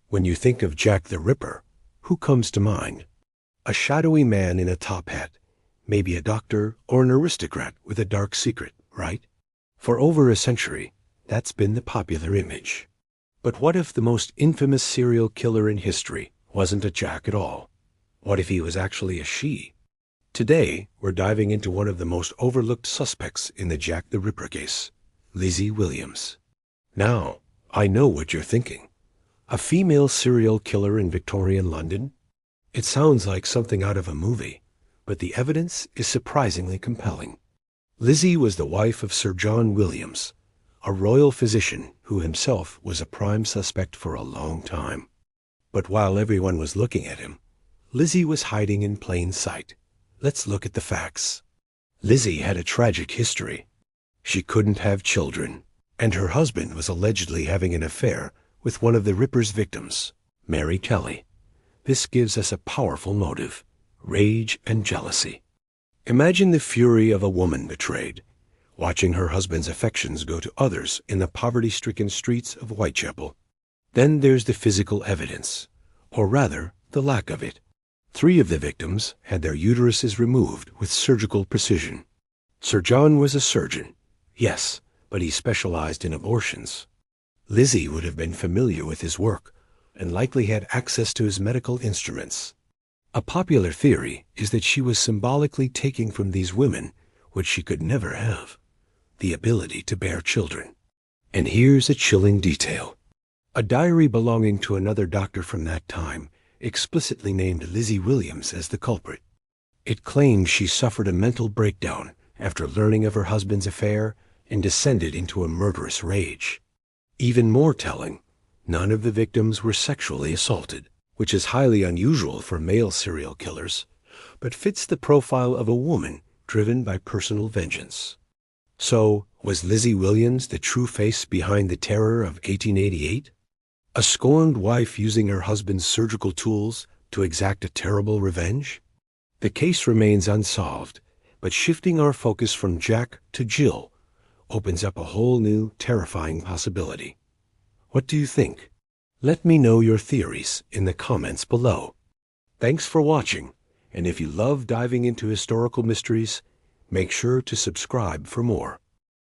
When you think of Jack the Ripper, who comes to mind? A shadowy man in a top hat, maybe a doctor or an aristocrat with a dark secret, right? For over a century, that's been the popular image. But what if the most infamous serial killer in history wasn't a Jack at all? What if he was actually a she? Today, we're diving into one of the most overlooked suspects in the Jack the Ripper case, Lizzie Williams. Now, I know what you're thinking. A female serial killer in Victorian London? It sounds like something out of a movie, but the evidence is surprisingly compelling. Lizzie was the wife of Sir John Williams, a royal physician who himself was a prime suspect for a long time. But while everyone was looking at him, Lizzie was hiding in plain sight. Let's look at the facts. Lizzie had a tragic history. She couldn't have children, and her husband was allegedly having an affair with one of the Ripper's victims, Mary Kelly. This gives us a powerful motive: rage and jealousy. Imagine the fury of a woman betrayed, watching her husband's affections go to others in the poverty-stricken streets of Whitechapel. Then there's the physical evidence, or rather, the lack of it. 3 of the victims had their uteruses removed with surgical precision. Sir John was a surgeon, yes, but he specialized in abortions. Lizzie would have been familiar with his work and likely had access to his medical instruments. A popular theory is that she was symbolically taking from these women what she could never have: the ability to bear children. And here's a chilling detail. A diary belonging to another doctor from that time explicitly named Lizzie Williams as the culprit. It claimed she suffered a mental breakdown after learning of her husband's affair and descended into a murderous rage. Even more telling, none of the victims were sexually assaulted, which is highly unusual for male serial killers, but fits the profile of a woman driven by personal vengeance. So, was Lizzie Williams the true face behind the terror of 1888? A scorned wife using her husband's surgical tools to exact a terrible revenge? The case remains unsolved, but shifting our focus from Jack to Jill opens up a whole new, terrifying possibility. What do you think? Let me know your theories in the comments below. Thanks for watching, and if you love diving into historical mysteries, make sure to subscribe for more.